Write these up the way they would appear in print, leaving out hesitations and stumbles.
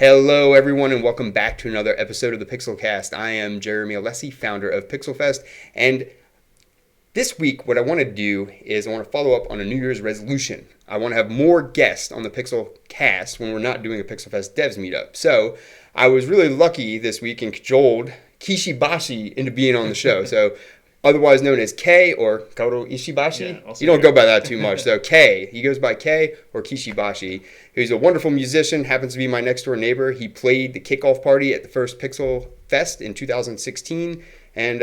Hello, everyone, and welcome back to another episode of the PixelCast. I am Jeremy Alessi, founder of PixelFest, and this week, what I want to do is I want to follow up on a New Year's resolution. I want to have more guests on the PixelCast when we're not doing a PixelFest Devs meetup. So I was really lucky this week and cajoled Kishi Bashi into being on the show. So otherwise known as K or Kaoru Ishibashi. Yeah, you don't go by that too much. So K, he goes by K or Kishi Bashi. He's a wonderful musician, happens to be my next door neighbor. He played the kickoff party at the first PixelFest in 2016. And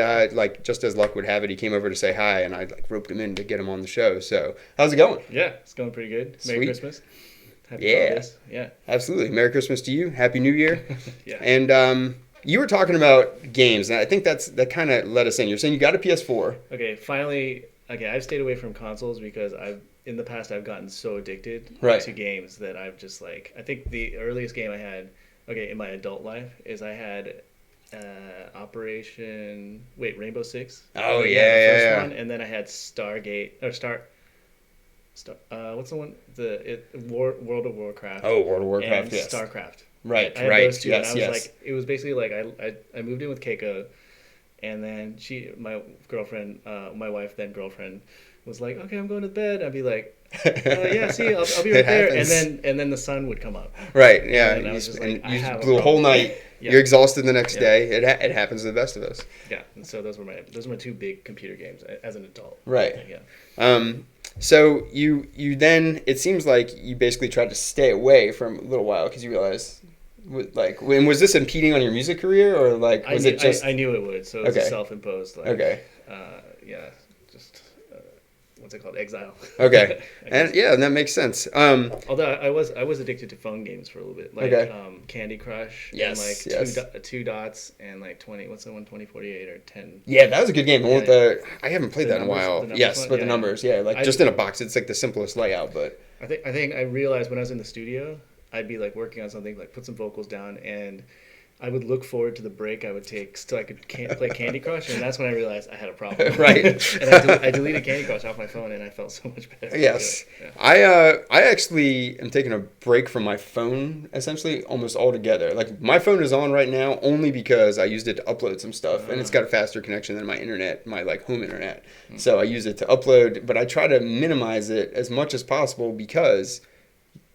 just as luck would have it, he came over to say hi, and I roped him in to get him on the show. So how's it going? Yeah, it's going pretty good. Merry Sweet. Christmas. Happy holidays. Yeah. Absolutely. Merry Christmas to you. Happy New Year. Yeah. And you were talking about games, and I think that kind of let us in. You're saying you got a PS4. Okay, finally. Okay, I've stayed away from consoles because in the past I've gotten so addicted to games that I've just I think the earliest game I had, in my adult life is I had Rainbow Six. Oh the first one, and then I had Stargate or Star. What's the one? World of Warcraft. Oh, World of Warcraft. And yes. StarCraft. Right. I had right. those two, yes. and I was yes. it was basically I moved in with Keiko, and then my wife then girlfriend, was like, okay, I'm going to bed. I'd be like, yeah, see, I'll be right there, and then the sun would come up. Right. Yeah. And I was just like, I have a blew a whole night. Yeah. You're exhausted the next day. It happens to the best of us. Yeah. And so those were my two big computer games as an adult. Right. Yeah. So you then, it seems like you basically tried to stay away from a little while because you realized, was this impeding on your music career, or was it just? I knew it would, so it's a self-imposed. What's it called? Exile. Okay, and that makes sense. Although I was addicted to phone games for a little bit, Candy Crush. Yes, and two dots and 20. What's the one? 2048 or 10. Yeah, that was a good game. I haven't played that in a while. Yes, with the numbers. Yeah, just in a box. It's the simplest layout, but I think I realized when I was in the studio, I'd be working on something, put some vocals down, and I would look forward to the break I would take so I could play Candy Crush, and that's when I realized I had a problem. Right. And I deleted Candy Crush off my phone, and I felt so much better. Yes. Yeah. I actually am taking a break from my phone, essentially, almost altogether. My phone is on right now only because I used it to upload some stuff, and it's got a faster connection than my internet, my home internet. Mm-hmm. So I use it to upload, but I try to minimize it as much as possible because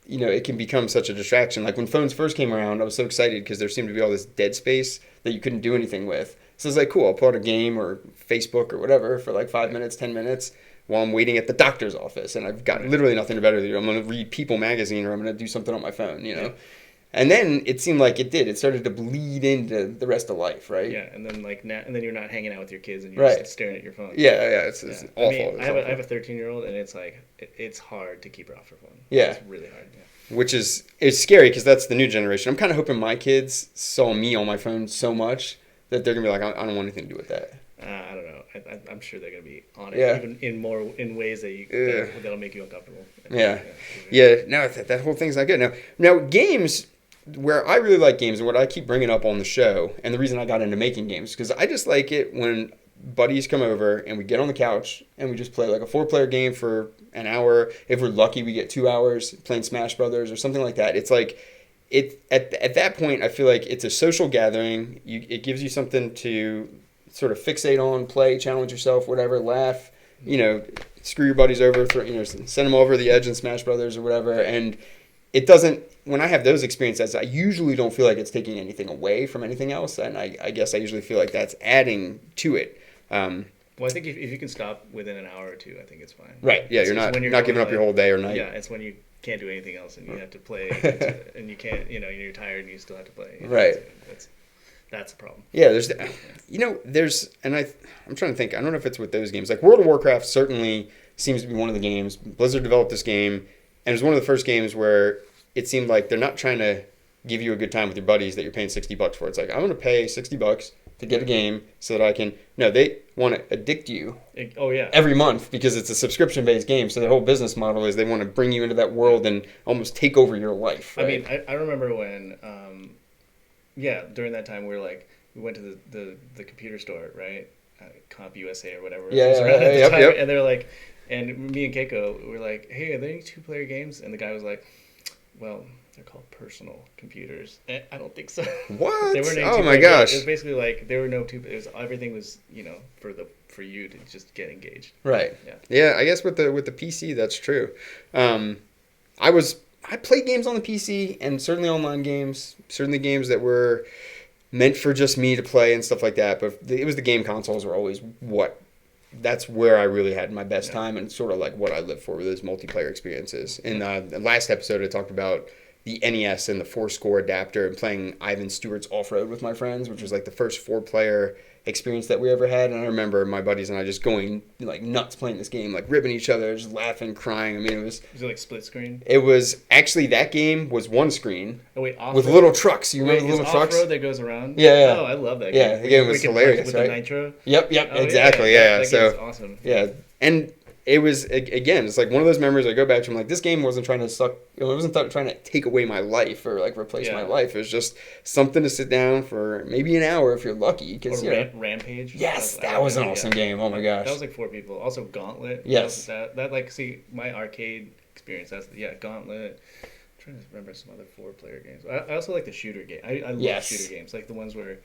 it can become such a distraction. When phones first came around, I was so excited because there seemed to be all this dead space that you couldn't do anything with. So it's cool, I'll pull out a game or Facebook or whatever for 5 minutes, 10 minutes while I'm waiting at the doctor's office. And I've got literally nothing better to do. I'm going to read People magazine or I'm going to do something on my phone, Yeah. And then it seemed like it did. It started to bleed into the rest of life, right? Yeah, and then and then you're not hanging out with your kids and you're just staring at your phone. Yeah, it's awful. I have a 13-year-old, and it's hard to keep her off her phone. Yeah, it's really hard. Yeah. Which is scary because that's the new generation. I'm kind of hoping my kids saw me on my phone so much that they're gonna be like, I don't want anything to do with that. I don't know. I'm sure they're gonna be on it, even in ways that'll make you uncomfortable. Yeah. No, that whole thing's not good. Now games. Where I really like games and what I keep bringing up on the show, and the reason I got into making games, because I just like it when buddies come over and we get on the couch and we just play a 4-player game for an hour. If we're lucky, we get 2 hours playing Smash Brothers or something like that. It's at that point, I feel like it's a social gathering. It gives you something to sort of fixate on, play, challenge yourself, whatever, laugh, screw your buddies over, send them over the edge in Smash Brothers or whatever, and it doesn't. When I have those experiences, I usually don't feel like it's taking anything away from anything else, and I guess I usually feel like that's adding to it. Well, I think if you can stop within an hour or two, I think it's fine. Right. Yeah, you're not giving up your whole day or night. Yeah, it's when you can't do anything else and you have to play, and you can't, you're tired and you still have to play. Right. That's the problem. Yeah, I'm trying to think. I don't know if it's with those games. World of Warcraft certainly seems to be one of the games. Blizzard developed this game, and it was one of the first games where it seemed like they're not trying to give you a good time with your buddies that you're paying $60 for. It's I'm going to pay $60 to get a game so that I can. No, they want to addict you. Every month because it's a subscription-based game. So their whole business model is they want to bring you into that world and almost take over your life. Right? I mean, I remember when, during that time we went to the computer store, right? Comp USA or whatever. Yep. And they're and me and Keiko were like, hey, are there any 2-player games? And the guy was like, well, they're called personal computers. I don't think so. What? They weren't Oh my gosh! It was basically like there were no two. It was everything was for you to just get engaged. Right. Yeah. Yeah. I guess with the PC, that's true. I played games on the PC and certainly online games, certainly games that were meant for just me to play and stuff like that. But it was the game consoles were always that's where I really had my best time and sort of like what I live for with those multiplayer experiences. In the last episode, I talked about the NES and the 4-score adapter and playing Ivan Stewart's Off-Road with my friends, which was like the first 4-player experience that we ever had. And I remember my buddies and I just going like nuts playing this game, like ripping each other, just laughing, crying. I mean, Was it like split screen? it was actually, that game was one screen. Oh wait, with little trucks. You remember the little trucks? Off-road that goes around? Yeah. Oh, I love that game. Yeah, the game was hilarious, with right? the nitro? Yep, Oh, exactly. Yeah. That So game's awesome. yeah, and it was, again, it's like one of those memories I go back to. I'm like, this game wasn't trying to it wasn't trying to take away my life or like replace my life. It was just something to sit down for maybe an hour if you're lucky. Cause, Rampage. Yes, that was an awesome game. Oh my gosh. That was like 4 people. Also Gauntlet. Yes. That like, see, my arcade experience, Gauntlet. I'm trying to remember some other 4-player games. I also like the shooter game. I love shooter games. Like the ones where,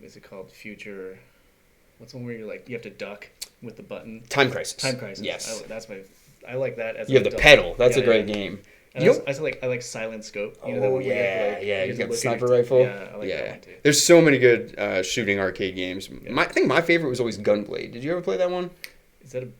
is it called Future? What's the one where you have to duck with the button? Time Crisis. Yes. I like that as you have the pedal. That's a great game. And I like Silent Scope. You got the sniper rifle. Yeah, I like that one too. There's so many good shooting arcade games. I think my favorite was always Gunblade. Did you ever play that one? Is that an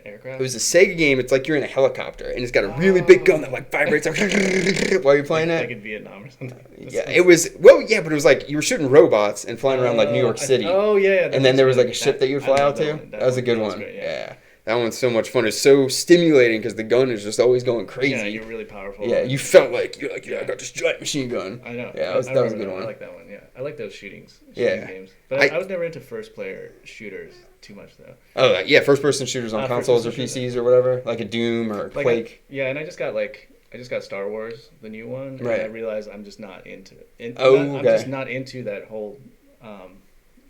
aircraft? It was a Sega game. It's like you're in a helicopter, and it's got a really big gun that like vibrates while you're playing it. Like in Vietnam or something. It was but it was like you were shooting robots and flying around like New York City. And then there was like a ship that you'd fly out to. That was a good one. Great, yeah. That one's so much fun. It's so stimulating because the gun is just always going crazy. Yeah, you're really powerful. Yeah, you felt like I got this giant machine gun. I know. Yeah, that was a good one. I like that one. Yeah, I like those shooting games. But I was never into first-player shooters too much though. Oh yeah, first-person shooters on consoles or PCs or whatever, like a Doom or a Quake. And I just got Star Wars, the new one, and I realized I'm just not into it. I'm just not into that whole.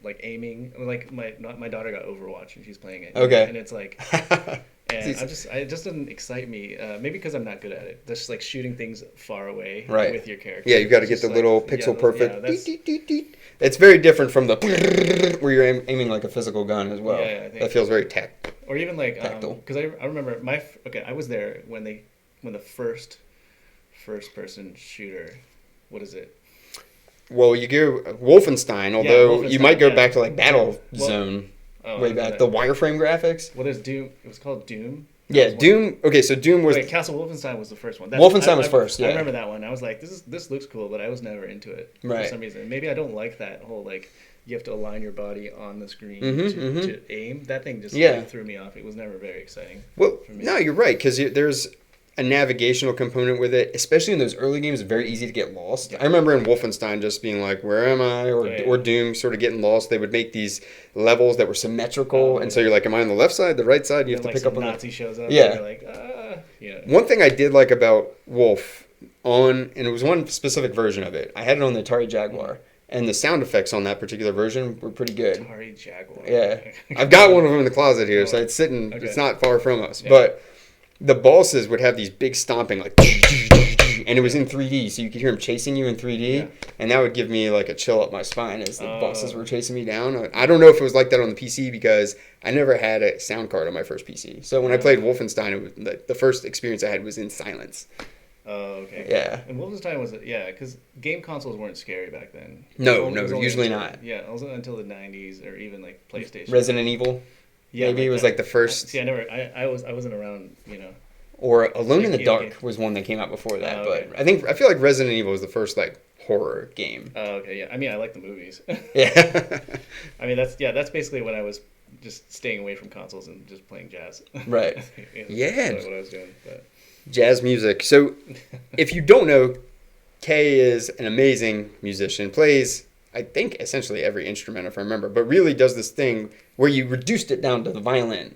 Like aiming, like my daughter got Overwatch and she's playing it. Okay. And it's like, and it just doesn't excite me. Maybe because I'm not good at it. Just like shooting things far away with your character. Yeah, you've got to get the little pixel perfect. It's very different from the where you're aiming like a physical gun as well. Yeah, I think that feels very tactile. Or even like tactile. Because I remember I was there when the first person shooter. What is it? Well, you go Wolfenstein, although you might go back to like Battlezone way back. The wireframe graphics. Well, there's Doom. It was called Doom. Yeah, Doom. Okay, so Doom was. Wait, Castle Wolfenstein was the first one. Wolfenstein was first. Yeah, I remember that one. I was like, this looks cool, but I was never into it for some reason. Maybe I don't like that whole like you have to align your body on the screen to aim. That thing just threw me off. It was never very exciting. Well, no, you're right because there's a navigational component with it, especially in those early games. It's very easy to get lost. I remember in Wolfenstein just being like, where am I? Or Doom sort of getting lost. They would make these levels that were symmetrical, and so you're like, am I on the left side, the right side? You have to pick up on the Nazi shows up. Yeah. And you're like, One thing I did like about Wolf and it was one specific version of it. I had it on the Atari Jaguar. And the sound effects on that particular version were pretty good. Atari Jaguar. Yeah. I've got one of them in the closet here, so it's sitting, it's not far from us. Yeah. But the bosses would have these big stomping, like, and it was in 3D, so you could hear them chasing you in 3D, and that would give me like a chill up my spine as the bosses were chasing me down. I don't know if it was like that on the PC because I never had a sound card on my first PC. So when I played Wolfenstein, it was the first experience I had was in silence. Oh, okay. Yeah. And Wolfenstein was, because game consoles weren't scary back then. No, usually not. Yeah, it wasn't until the 90s or even like PlayStation. Resident Evil. Yeah, maybe it was like the first. I wasn't around, Or Alone in the Dark was one that came out before that, but I feel like Resident Evil was the first like horror game. Oh, okay, yeah. I mean, I like the movies. Yeah. I mean, that's basically when I was just staying away from consoles and just playing jazz. Right. Yeah. That's what I was doing. But. Jazz music. So, if you don't know, Kay is an amazing musician. Plays, I think, essentially every instrument, if I remember, but really does this thing where you reduced it down to the violin,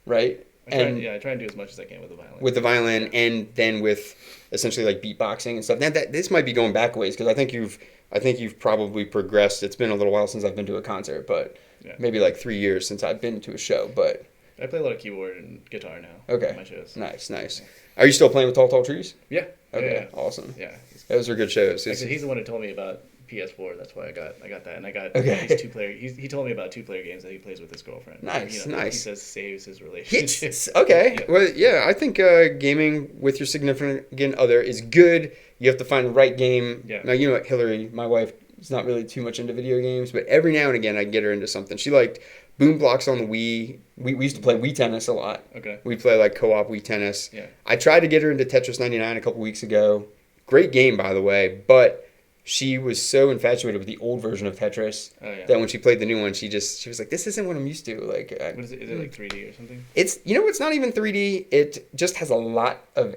right? I try and do as much as I can with the violin. With the violin, and then with essentially like beatboxing and stuff. Now this might be going back ways because I think you've probably progressed. It's been a little while since I've been to a concert, but maybe like 3 years since I've been to a show. But I play a lot of keyboard and guitar now. Okay. On my shows. Nice. Are you still playing with Tall Tall Trees? Yeah. Okay. Yeah. Awesome. Yeah. Those are good shows. Actually, he's the one who told me about PS4. That's why I got that, and I got Okay. these 2-player. He told me about 2-player games that he plays with his girlfriend. Nice. He says saves his relationship. Yes. Okay. Yeah. Well, yeah, I think gaming with your significant other is good. You have to find the right game. Yeah. Now, you know what, Hillary, my wife, is not really too much into video games, but every now and again I get her into something. She liked Boom Blocks on the Wii. We used to play Wii Tennis a lot. Okay. We play like co-op Wii Tennis. Yeah. I tried to get her into Tetris 99 a couple weeks ago. Great game, by the way, but she was so infatuated with the old version of Tetris that when she played the new one, she was like, "This isn't what I'm used to." Like, what is it? Is it like 3D or something? It's it's not even 3D. It just has a lot of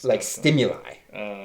like stimuli.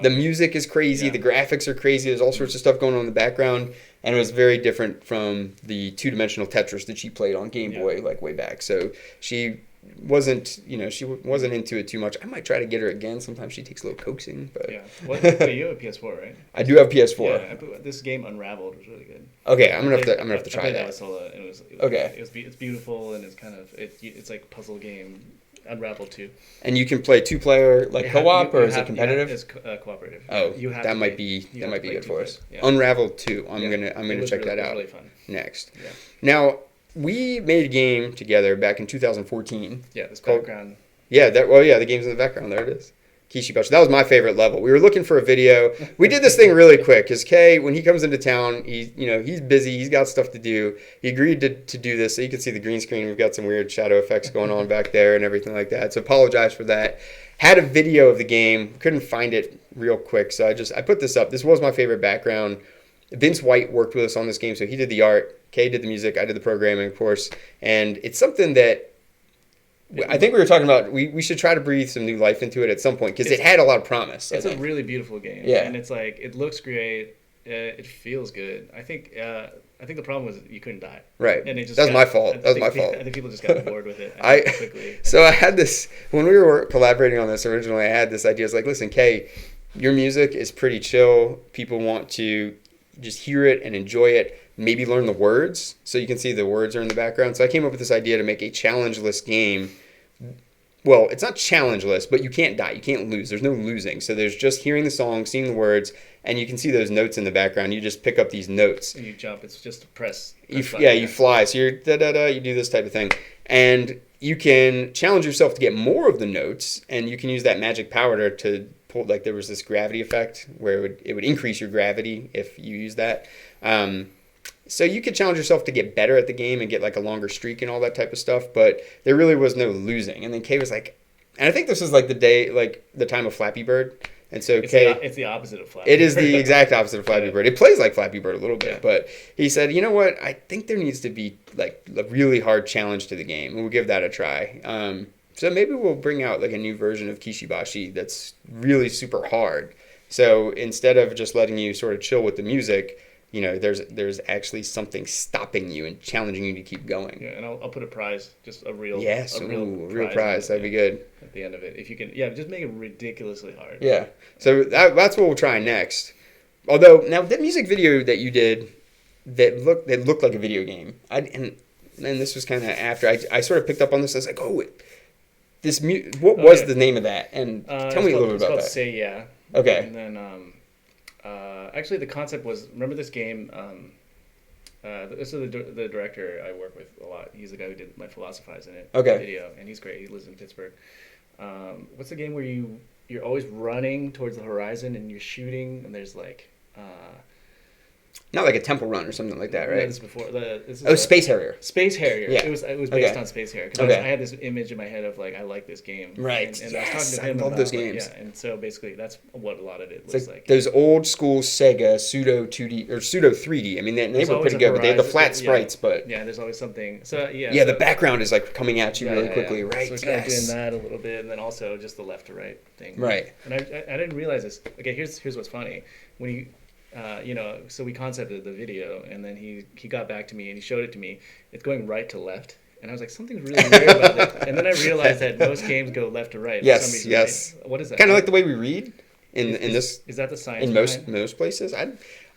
The music is crazy. Yeah. The graphics are crazy. There's all sorts of stuff going on in the background, and it was very different from the two-dimensional Tetris that she played on Game Boy like way back. So she wasn't into it too much. I might try to get her again. Sometimes she takes a little coaxing, but But you have a PS4, right? I do have PS4. Yeah, this game Unraveled was really good. Okay, I'm gonna have to try I played that. with Sola, and it was okay. It's beautiful, and it's kind of it's like a puzzle game. Unraveled 2. And you can play 2-player co-op, or is it competitive? It's cooperative. Oh, that might be good for us. Yeah. Unraveled 2. I'm gonna check that out. Really fun. Next. Yeah. Now, we made a game together back in 2014. Yeah, this background. The game's in the background. There it is. Kishi Bashi. That was my favorite level. We were looking for a video. We did this thing really quick because Kay, when he comes into town, he's busy. He's got stuff to do. He agreed to do this, so you can see the green screen. We've got some weird shadow effects going on back there and everything like that. So apologize for that. Had a video of the game. Couldn't find it real quick, so I put this up. This was my favorite background. Vince White worked with us on this game, so he did the art. Kay did the music. I did the programming, of course. And it's something that I think we were talking about. We should try to breathe some new life into it at some point because it had a lot of promise. It's a really beautiful game. Yeah. And it's like, it looks great. It feels good. I think the problem was you couldn't die. Right. And it just my fault. That was my fault. I think people just got bored with it quickly. So I had this, when we were collaborating on this originally, I had this idea. I was like, listen, Kay, your music is pretty chill. People want to just hear it and enjoy it. Maybe learn the words so you can see the words are in the background. So I came up with this idea to make a challengeless game. Well, it's not challengeless, but you can't die. You can't lose. There's no losing. So there's just hearing the song, seeing the words, and you can see those notes in the background. You just pick up these notes. And you jump. It's just a press. You fly. So you're da-da-da, you do this type of thing. And you can challenge yourself to get more of the notes, and you can use that magic powder to pull, like there was this gravity effect where it would increase your gravity if you use that. So you could challenge yourself to get better at the game and get like a longer streak and all that type of stuff, but there really was no losing. And then Kay was like, and I think this was like the time of Flappy Bird. And so it's the opposite of Flappy Bird. It is the exact opposite of Flappy Bird. It plays like Flappy Bird a little bit, yeah. But he said, you know what? I think there needs to be like a really hard challenge to the game, and we'll give that a try. So maybe we'll bring out like a new version of Kishi Bashi that's really super hard. So instead of just letting you sort of chill with the music, there's actually something stopping you and challenging you to keep going. Yeah, and I'll put a prize, just a real prize. That'd be good at the end of it. If you can, just make it ridiculously hard. Yeah. So that's what we'll try next. Although now that music video that you did, that looked like a video game. And this was kind of after I sort of picked up on this. I was like, what was the name of that? And tell me a little bit about that. It's called Say Yeah. Okay. And then actually, the concept was, remember this game? This is the director I work with a lot. He's the guy who did my Philosophize in it. Okay. Video, and he's great. He lives in Pittsburgh. What's the game where you're always running towards the horizon and you're shooting and there's like. Not like a Temple Run or something like that, right? No, this is before. Space Harrier. Space Harrier. Yeah. It was based on Space Harrier. Because I had this image in my head of like, I like this game. Right. And yes, I was talking to him love about those games. and so basically that's what a lot of it looks like. Those old school Sega pseudo 2D or pseudo 3D. I mean, they were pretty good, but they had the flat sprites. But yeah, there's always something. So yeah, the background is like coming at you really quickly, right? So we're kind of doing that a little bit, and then also just the left to right thing. Right. And I didn't realize this. Okay, here's what's funny. When you so we concepted the video, and then he got back to me and he showed it to me. It's going right to left, and I was like, something's really weird about it. And then I realized that most games go left to right. Yes, for some reason, yes. Right? What is that? Kind of like the way we read in this. Is that the science? In most places,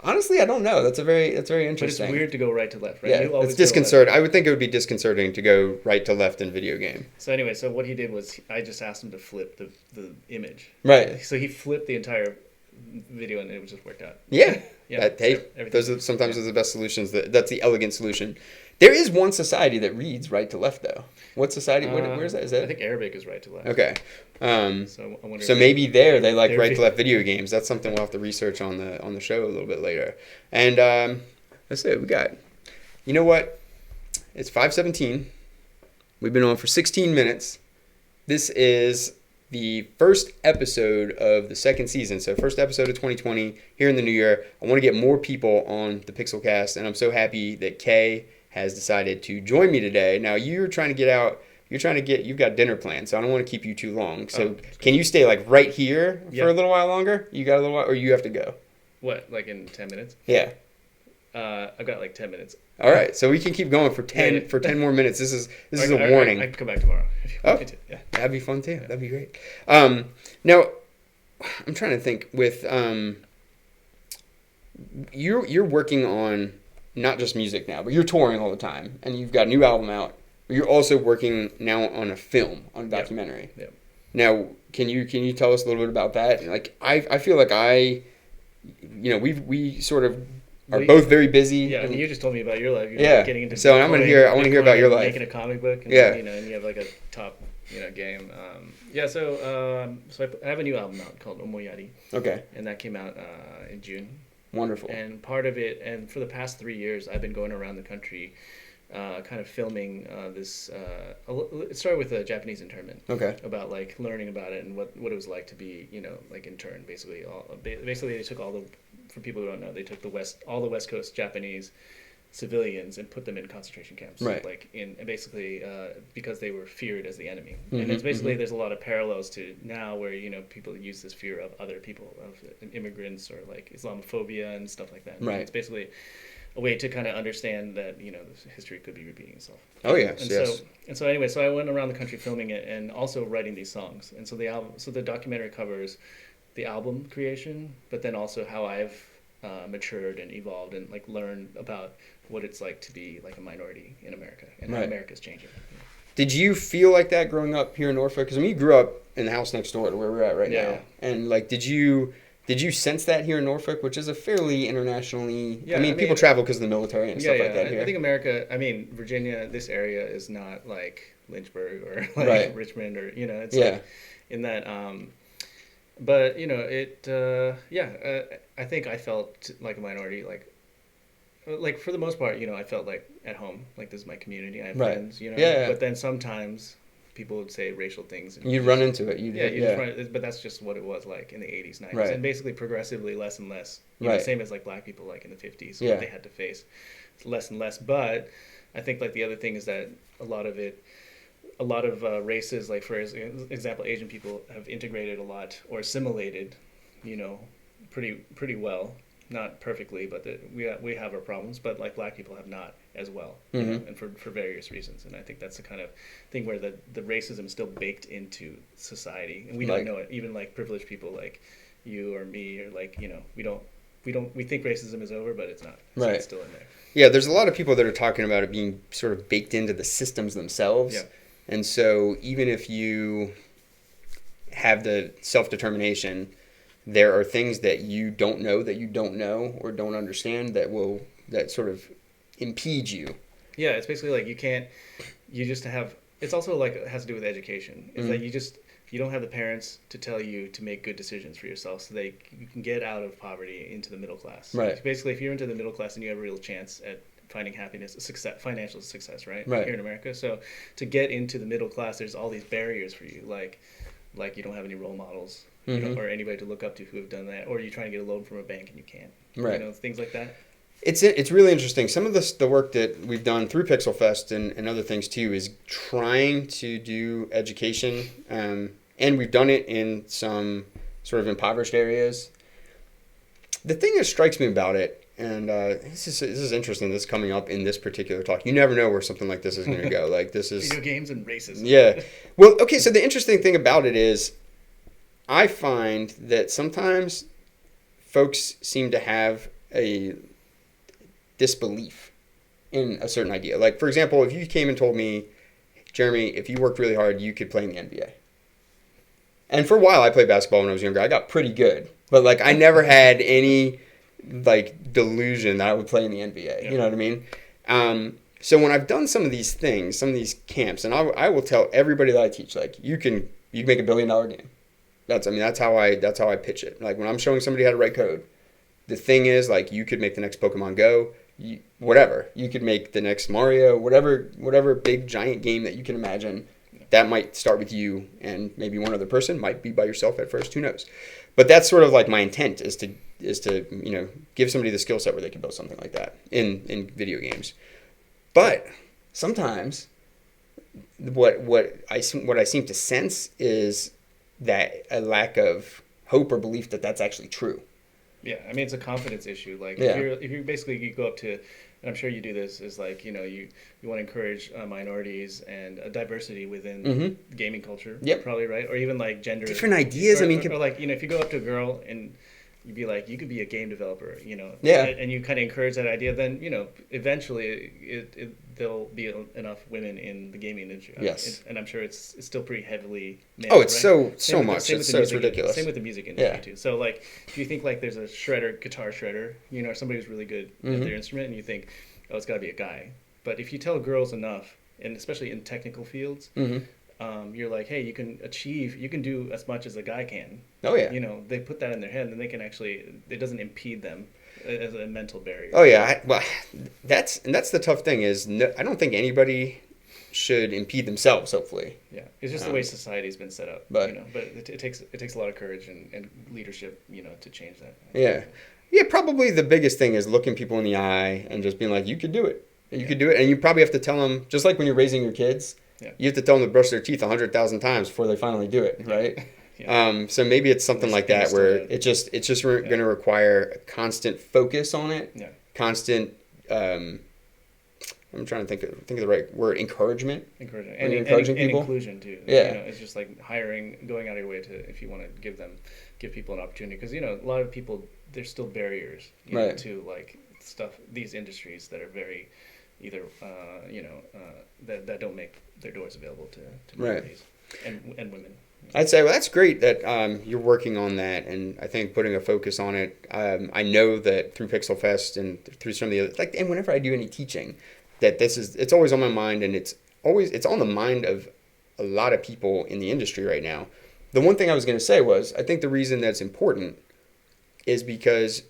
Honestly, I don't know. That's very But interesting. it's weird to go right to left, right? Yeah, You always it's go disconcerting. left. I would think it would be disconcerting to go right to left in video game. So anyway, so what he did was I just asked him to flip the image. Right. So he flipped the entire video and it just worked out. Yeah. Yeah. Hey, everything. those are sometimes are the best solutions. That's the elegant solution. There is one society that reads right to left, though. What society? Where's that? Is that? I think Arabic is right to left. Okay. So I wonder. So maybe they like they're- right to left video games. That's something we'll have to research on the show a little bit later. And that's it. We got. You know what? It's 5:17. We've been on for 16 minutes. This is the first episode of the second season. So first episode of 2020 here in the new year. I want to get more people on the PixelCast, and I'm so happy that Kay has decided to join me today. Now you're trying to get out. You've got dinner planned, so I don't want to keep you too long. So can you stay like right here for a little while longer? You got a little while, or you have to go? What, like in 10 minutes? Yeah. I've got like 10 minutes. All right, so we can keep going for 10 more minutes. This is a warning. I can come back tomorrow if you want me to. Yeah. That'd be fun too. That'd be great. Now, I'm trying to think. With you're working on not just music now, but you're touring all the time, and you've got a new album out. But you're also working now on a film, on a documentary. Yeah. Now, can you tell us a little bit about that? Like, I feel like we sort of are both very busy. Yeah, I mean, you just told me about your life. You're getting into so I want to hear about your life. Making a comic book. And, and you have like a top game. So I have a new album out called Omoyari. Okay. And that came out in June. Wonderful. And part of it, and for the past 3 years, I've been going around the country, kind of filming this. It started with a Japanese internment. Okay. About like learning about it and what it was like to be, like intern. Basically, they took all the. For people who don't know, they took all the West Coast Japanese civilians and put them in concentration camps. Right. Because they were feared as the enemy. And it's basically there's a lot of parallels to now where people use this fear of other people, of immigrants or like Islamophobia and stuff like that. Right. And it's basically a way to kind of understand that this history could be repeating itself. Oh yes, yes. So I went around the country filming it and also writing these songs. And so the documentary covers the album creation, but then also how I've matured and evolved and like learned about what it's like to be like a minority in America and how America's changing. Did you feel like that growing up here in Norfolk? Because you grew up in the house next door to where we're at right now, and like, did you sense that here in Norfolk, which is a fairly internationally? Yeah, I mean, people travel because of the military and stuff like that here. I think America. I mean, Virginia. This area is not like Lynchburg or like Richmond or it's like in that. But I think I felt like a minority, like for the most part, I felt like at home, like this is my community, I have friends, But then sometimes people would say racial things. And you'd run into it. Just run, but that's just what it was like in the 80s, 90s, and basically progressively less and less. Same as like black people, like in the 50s, what they had to face, less and less. But I think like the other thing is that a lot of races, like for example, Asian people have integrated a lot or assimilated, pretty well, not perfectly, but we have our problems, but like black people have not as well, and for various reasons. And I think that's the kind of thing where the racism is still baked into society, and we don't know it. Even like privileged people like you or me, or like we think racism is over, but it's not. So it's still in there. Yeah, there's a lot of people that are talking about it being sort of baked into the systems themselves. Yeah. And so even if you have the self-determination, there are things that you don't know or don't understand that sort of impede you. Yeah, it's basically like it's also like it has to do with education. It's like you don't have the parents to tell you to make good decisions for yourself so you can get out of poverty into the middle class. Right. So basically, if you're into the middle class, then you have a real chance at finding happiness, financial success, right? Here in America. So to get into the middle class, there's all these barriers for you, like you don't have any role models, or anybody to look up to who have done that, or you're trying to get a loan from a bank and you can't. Right. Things like that. It's really interesting. Some of the work that we've done through PixelFest and other things too is trying to do education, and we've done it in some sort of impoverished areas. The thing that strikes me about it, and this is interesting, this is coming up in this particular talk. You never know where something like this is going to go. Like this is video games and racism. Yeah. Well, okay, so the interesting thing about it is I find that sometimes folks seem to have a disbelief in a certain idea. Like, for example, if you came and told me, Jeremy, if you worked really hard, you could play in the NBA. And for a while, I played basketball when I was younger. I got pretty good. But, like, I never had any, like, delusion that I would play in the NBA. You know what I mean? So when I've done some of these things, some of these camps, and I will tell everybody that I teach, like, you can make $1 billion game. That's how I pitch it. Like, when I'm showing somebody how to write code, the thing is, like, you could make the next Pokemon Go, whatever. You could make the next Mario, whatever big giant game that you can imagine. That might start with you and maybe one other person. Might be by yourself at first. Who knows? But that's sort of like my intent is to give somebody the skill set where they can build something like that in video games. But sometimes what I seem to sense is that a lack of hope or belief that that's actually true. Yeah, I mean, it's a confidence issue. Like, Yeah. if you basically you go up to, and I'm sure you do this, is like, you want to encourage minorities and diversity within gaming culture. Yep. Probably, right? Or even like gender. Different ideas. Or, I mean, or like, if you go up to a girl and you'd be like, you could be a game developer, Yeah. and you kind of encourage that idea, then, eventually there'll be enough women in the gaming industry. Yes. And I'm sure it's still pretty heavily male. Oh, it's right? so much. It's ridiculous. Same with the music industry too. So like, if you think like there's a guitar shredder, or somebody who's really good at their instrument, and you think, oh, it's got to be a guy. But if you tell girls enough, and especially in technical fields, you're like, hey, you can do as much as a guy can. Oh yeah. They put that in their head, and they can actually, it doesn't impede them as a mental barrier. Oh yeah. That's the tough thing is I don't think anybody should impede themselves. Hopefully. Yeah, it's just the way society's been set up. But it takes a lot of courage and leadership, to change that. Yeah. Yeah, probably the biggest thing is looking people in the eye and just being like, you could do it. You could do it. And you probably have to tell them, just like when you're raising your kids, you have to tell them to brush their teeth 100,000 times before they finally do it, right? Yeah. So maybe it's something like that where it's just going to require a constant focus on it, constant, I'm trying to think of the right word, encouragement. And encouraging people. And inclusion too. Yeah. It's just like going out of your way to, if you want to give people an opportunity. Because, a lot of people, there's still barriers to like these industries that are very either that don't make their doors available to minorities and women. I'd say, well, that's great that you're working on that, and I think putting a focus on it. I know that through PixelFest and through some of the other, and whenever I do any teaching, that it's always on my mind, and it's on the mind of a lot of people in the industry right now. The one thing I was going to say was, I think the reason that's important is because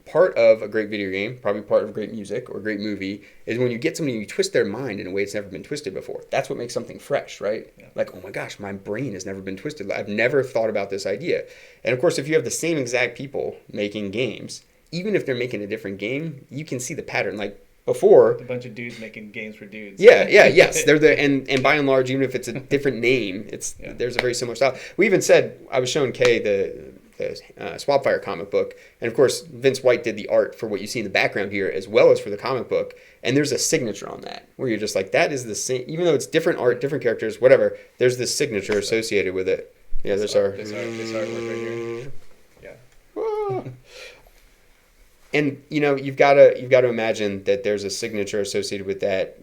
part of a great video game, probably part of great music or great movie, is when you get somebody and you twist their mind in a way it's never been twisted before. That's what makes something fresh, right? Yeah. Like, oh my gosh, my brain has never been twisted. I've never thought about this idea. And of course, if you have the same exact people making games, even if they're making a different game, you can see the pattern. Like before, a bunch of dudes making games for dudes. Yes, they're and by and large, even if it's a different name, there's a very similar style. We even said, I was showing Kay the Swapfire comic book, and of course Vince White did the art for what you see in the background here as well as for the comic book, and there's a signature on that where you're just like, that is the same, even though it's different art, different characters, whatever, there's this signature associated with it. Yeah, this artwork right here. Yeah. And you've got to imagine that there's a signature associated with that,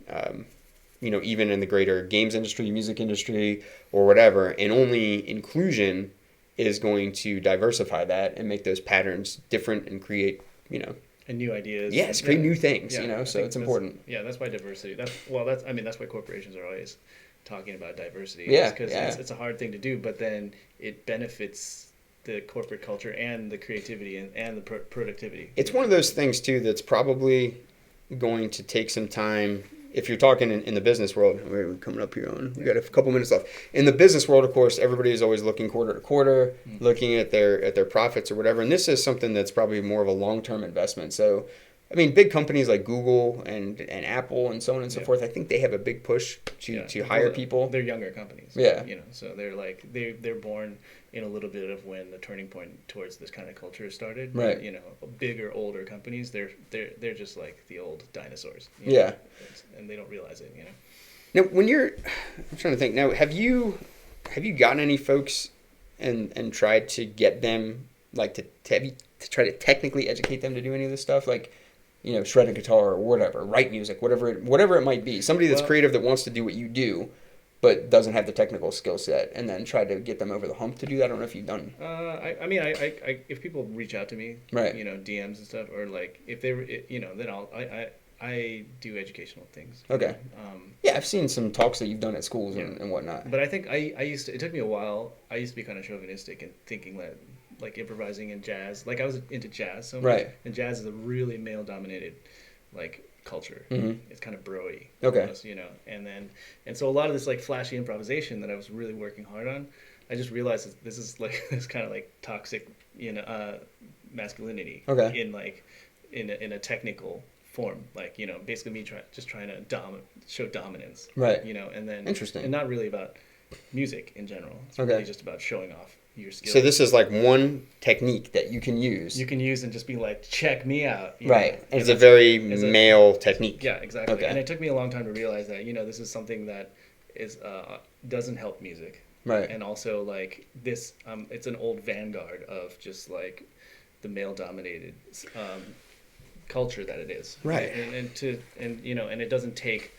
even in the greater games industry, music industry, or whatever, and only inclusion is going to diversify that and make those patterns different and create, and new ideas. Yes, create new things. So it's important. Yeah, that's why diversity. That's why corporations are always talking about diversity. Yeah, because it's a hard thing to do, but then it benefits the corporate culture and the creativity and the productivity. It's one of those things too that's probably going to take some time. If you're talking in the business world, we're coming up here on, we got a couple minutes left. In the business world, of course, everybody is always looking quarter to quarter, looking at their profits or whatever. And this is something that's probably more of a long-term investment. So, I mean, big companies like Google and Apple and so on and so forth, I think they have a big push to hire people. They're younger companies. Yeah. So they're like, they're born in a little bit of when the turning point towards this kind of culture started. Right. Bigger, older companies, they're just like the old dinosaurs. Yeah. And they don't realize it, Now, I'm trying to think. Now, have you gotten any folks and tried to get them, like, to try to technically educate them to do any of this stuff, like, you know, shred a guitar or whatever, write music, whatever it might be. Somebody that's creative that wants to do what you do, but doesn't have the technical skill set, and then try to get them over the hump to do that. I don't know if you've done. I mean, if people reach out to me, right, you know, DMs and stuff, or like if they, you know, then I do educational things. Okay. Yeah, I've seen some talks that you've done at schools and whatnot. But I think I used to. It took me a while. I used to be kind of chauvinistic and thinking that, like, improvising in jazz. Like, I was into jazz so much. Right. And jazz is a really male-dominated, like, culture. Mm-hmm. It's kind of bro-y. Okay. Almost, you know. And so a lot of this, like, flashy improvisation that I was really working hard on, I just realized that this is, like, this kind of, like, toxic, you know, masculinity. Okay. In a technical form, like, you know, basically me trying to show dominance. Right. You know, and then... Interesting. And not really about music in general. It's okay. really just about showing off your skills. So this is like one technique that you can use. You can use and just be like, check me out. Right. And it's a very male technique. Yeah, exactly. Okay. And it took me a long time to realize that, you know, this is something that is doesn't help music. Right. And also, like, this, it's an old vanguard of just, like, the male-dominated culture that it is. Right. And you know, and it doesn't take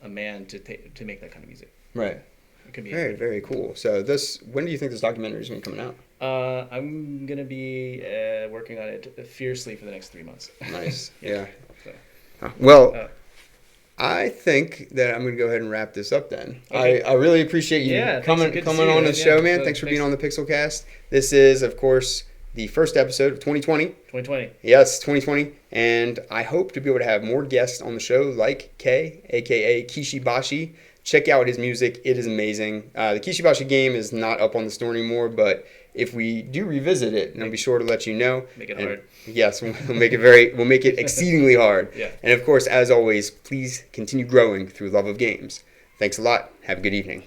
a man to make that kind of music. Right. It could be very, very cool. So when do you think this documentary is going to be coming out? I'm going to be working on it fiercely for the next 3 months. Nice. Yeah. So, well, I think that I'm going to go ahead and wrap this up then. Okay. I really appreciate you coming on the show, man. Thanks for being on the PixelCast. This is, of course, the first episode of 2020. 2020. Yes, 2020. And I hope to be able to have more guests on the show like Kay, a.k.a. Kishi Bashi. Check out his music. It is amazing. The Kishi Bashi game is not up on the store anymore, but if we do revisit it, and I'll be sure to let you know. Make it hard. Yes, we'll make it exceedingly hard. Yeah. And of course, as always, please continue growing through love of games. Thanks a lot. Have a good evening.